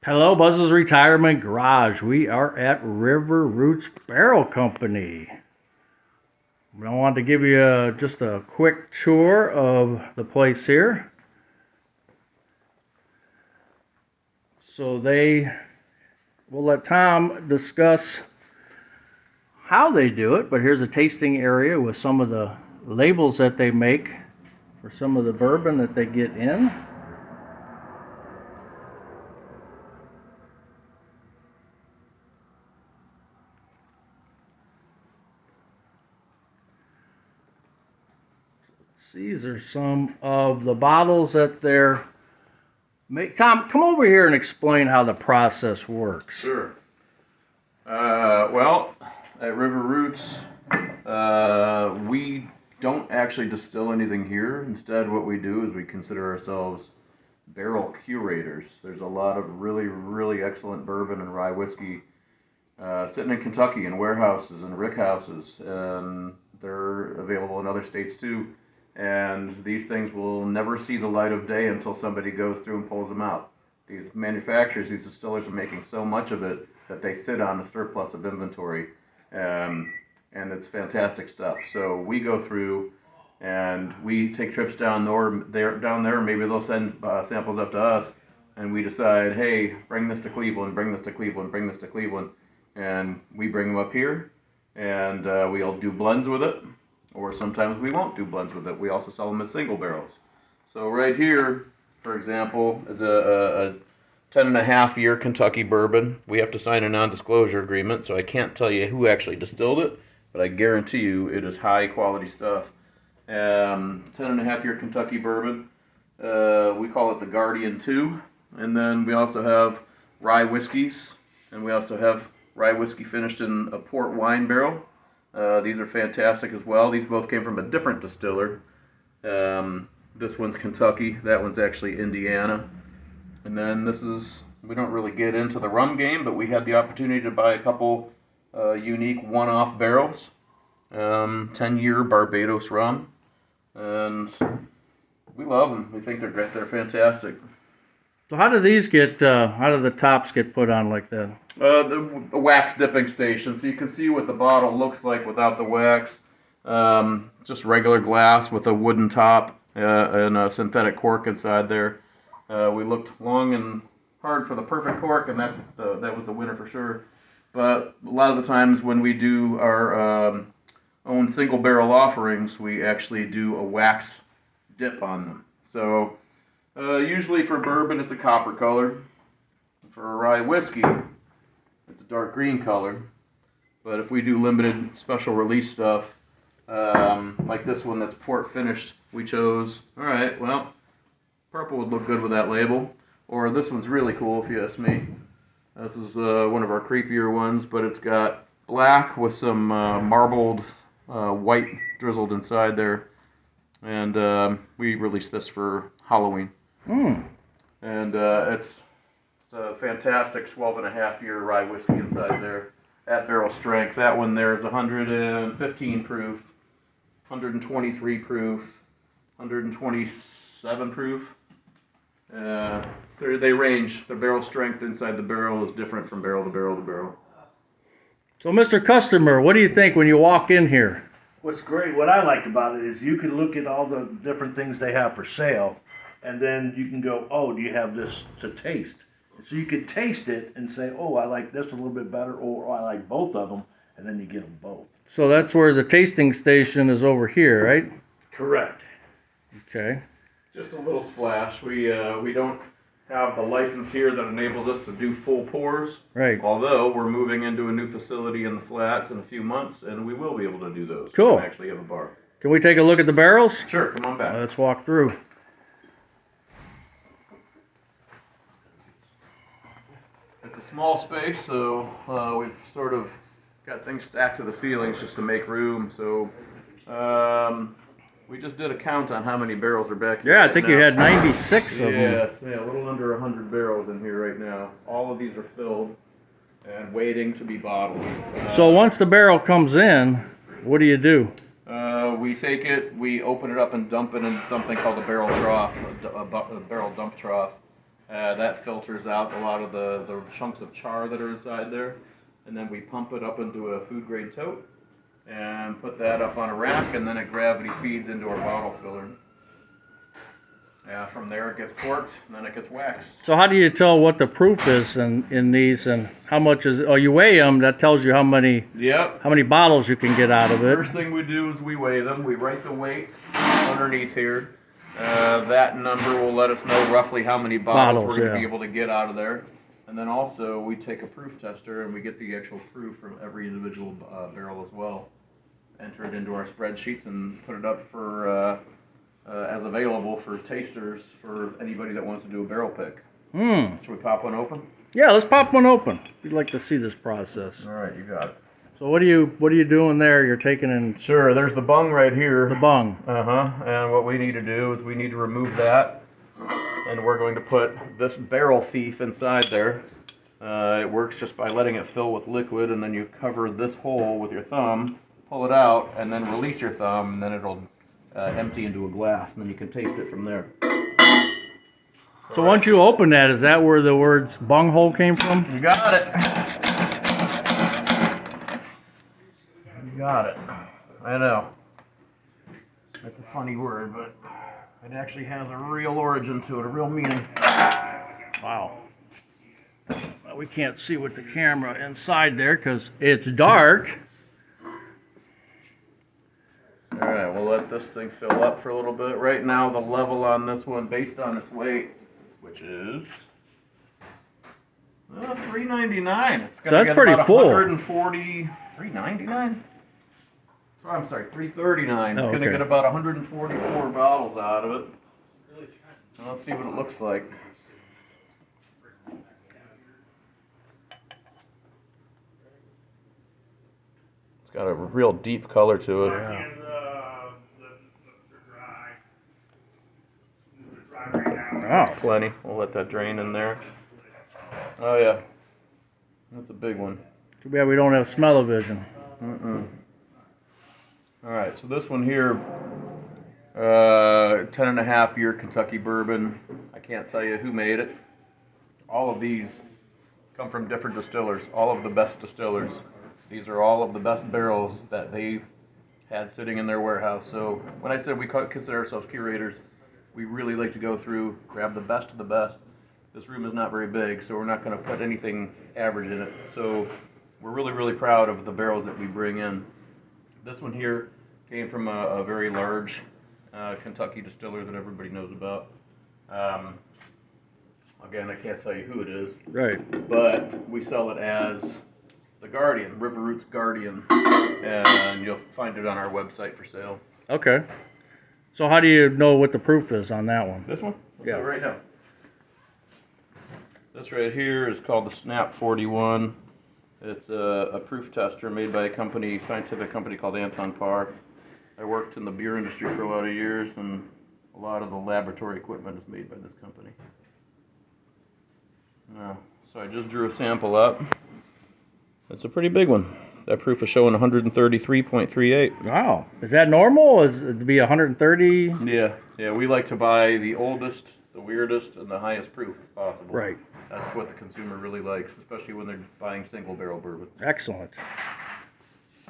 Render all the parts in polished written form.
Hello, Buzz's Retirement Garage. We are at River Roots Barrel Company. I wanted to give you just a quick tour of the place here. So we'll let Tom discuss how they do it, but here's a tasting area with some of the labels that they make for some of the bourbon that they get in. These are some of the bottles that they're make. Tom, come over here and explain how the process works. Sure. Well, at River Roots, we don't actually distill anything here. Instead, what we do is we consider ourselves barrel curators. There's a lot of really, really excellent bourbon and rye whiskey sitting in Kentucky in warehouses and rick houses, and they're available in other states too. And these things will never see the light of day until somebody goes through and pulls them out. These manufacturers, these distillers are making so much of it that they sit on a surplus of inventory, and it's fantastic stuff. So we go through and we take trips down there. Maybe they'll send samples up to us, and we decide, hey, bring this to Cleveland, bring this to Cleveland, bring this to Cleveland, and we bring them up here, and we'll do blends with it. Or sometimes we won't do blends with it. We also sell them as single barrels. So right here, for example, is a 10.5-year Kentucky bourbon. We have to sign a non-disclosure agreement, so I can't tell you who actually distilled it, but I guarantee you it is high quality stuff. 10.5-year Kentucky bourbon. We call it the Guardian 2. And then we also have rye whiskeys, and we also have rye whiskey finished in a port wine barrel. These are fantastic as well. These both came from a different distiller. This one's Kentucky. That one's actually Indiana. And then we don't really get into the rum game, but we had the opportunity to buy a couple unique one-off barrels. 10-year Barbados rum. And we love them. We think they're great. They're fantastic. So how do these how do the tops get put on like that? The wax dipping station, so you can see what the bottle looks like without the wax. Just regular glass with a wooden top and a synthetic cork inside there. We looked long and hard for the perfect cork, and that was the winner for sure. But a lot of the times when we do our own single barrel offerings, we actually do a wax dip on them. So usually for bourbon, it's a copper color. For a rye whiskey, it's a dark green color. But if we do limited special release stuff, like this one that's port finished, we chose, all right, well, purple would look good with that label. Or this one's really cool if you ask me. This is one of our creepier ones, but it's got black with some marbled white drizzled inside there. And we released this for Halloween. And it's a fantastic 12.5-year rye whiskey inside there at barrel strength. That one there is 115 proof, 123 proof, 127 proof. They range. The barrel strength inside the barrel is different from barrel to barrel to barrel. So, Mr. Customer, what do you think when you walk in here? What's great, what I like about it is you can look at all the different things they have for sale, and then you can go, oh, do you have this to taste? So you can taste it and say, oh, I like this a little bit better, or I like both of them, and then you get them both. So that's where the tasting station is over here, right? Correct. Okay. Just a little splash. We don't have the license here that enables us to do full pours. Right. Although we're moving into a new facility in the Flats in a few months, and we will be able to do those. Cool. We actually have a bar. Can we take a look at the barrels? Sure, come on back. Let's walk through. It's a small space, so we've sort of got things stacked to the ceilings just to make room. So we just did a count on how many barrels are back here. Yeah, I think you had 96 of them. Yes, yeah, a little under 100 barrels in here right now. All of these are filled and waiting to be bottled. So once the barrel comes in, what do you do? We take it, we open it up and dump it into something called a barrel trough, a barrel dump trough. That filters out a lot of the chunks of char that are inside there. And then we pump it up into a food grade tote and put that up on a rack, and then it gravity feeds into our bottle filler. From there it gets corked, and then it gets waxed. So how do you tell what the proof is in these, and how much is? Oh, you weigh them. That tells you how many. Yep. How many bottles you can get out of it. First thing we do is we weigh them. We write the weight underneath here. That number will let us know roughly how many bottles we're going to be able to get out of there. And then also we take a proof tester and we get the actual proof from every individual barrel as well. Enter it into our spreadsheets and put it up for as available for tasters for anybody that wants to do a barrel pick. Should we pop one open? Yeah, let's pop one open. We'd like to see this process. All right, you got it. So what are you doing there? You're taking in. Sure, there's the bung right here. The bung. And what we need to do is we need to remove that, and we're going to put this barrel thief inside there. It works just by letting it fill with liquid, and then you cover this hole with your thumb, pull it out, and then release your thumb, and then it'll empty into a glass, and then you can taste it from there. So once you open that, is that where the words bunghole came from? You got it. You got it. I know. That's a funny word, but it actually has a real origin to it, a real meaning. Wow. Well, we can't see with the camera inside there because it's dark. All right, we'll let this thing fill up for a little bit. Right now, the level on this one, based on its weight, which is $3.99. It's So that's get pretty about full. 140, $3.99. Oh, I'm sorry, $3.39. It's going to get about 144 bottles out of it. Now let's see what it looks like. It's got a real deep color to it. Yeah. That's plenty. We'll let that drain in there. Oh yeah, that's a big one. Too bad we don't have smell-o-vision. All right, so this one here, 10.5-year Kentucky bourbon. I can't tell you who made it. All of these come from different distillers, all of the best distillers. These are all of the best barrels that they had sitting in their warehouse. So when I said we consider ourselves curators, we really like to go through, grab the best of the best. This room is not very big, so we're not going to put anything average in it. So we're really, really proud of the barrels that we bring in. This one here came from a very large Kentucky distiller that everybody knows about. Again, I can't tell you who it is. Right. But we sell it as the Guardian, River Roots Guardian, and you'll find it on our website for sale. Okay. So how do you know what the proof is on that one? This one? Yeah. Right now. This right here is called the Snap 41. It's a proof tester made by a scientific company called Anton Parr. I worked in the beer industry for a lot of years, and a lot of the laboratory equipment is made by this company. So I just drew a sample up. It's a pretty big one. That proof is showing 133.38. Wow. Is that normal? Is it to be 130? Yeah, we like to buy the oldest, the weirdest, and the highest proof if possible. Right. That's what the consumer really likes, especially when they're buying single barrel bourbon. Excellent.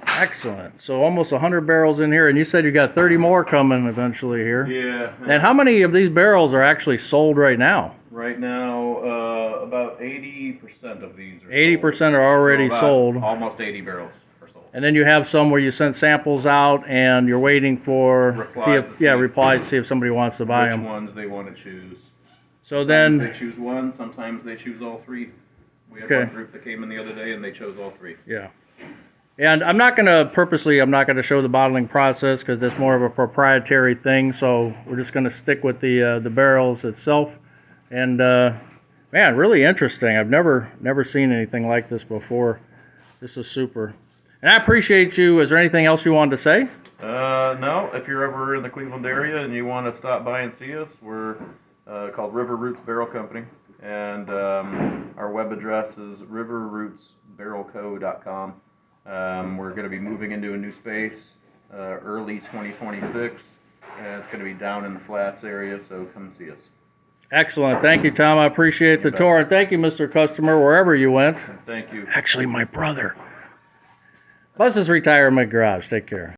Excellent. So almost 100 barrels in here, and you said you got 30 more coming eventually here. Yeah. And how many of these barrels are actually sold right now? Right now, about 80% of these are 80% are already sold. Almost 80 barrels are sold. And then you have some where you send samples out and you're waiting for replies to see if somebody wants to buy them. Which ones they want to choose. So sometimes then they choose one, sometimes they choose all three. We had one group that came in the other day and they chose all three. Yeah. And I'm not going to show the bottling process because that's more of a proprietary thing. So we're just going to stick with the barrels itself. And man, really interesting. I've never seen anything like this before. This is super. And I appreciate you. Is there anything else you wanted to say? No. If you're ever in the Cleveland area and you want to stop by and see us, we're called River Roots Barrel Company. And our web address is riverrootsbarrelco.com. We're going to be moving into a new space early 2026. And it's going to be down in the Flats area, so come see us. Excellent. Thank you, Tom. I appreciate the bet. tour. And thank you, Mr. Customer, wherever you went. Thank you. Actually, my brother. Buzz's Retirement Garage. Take care.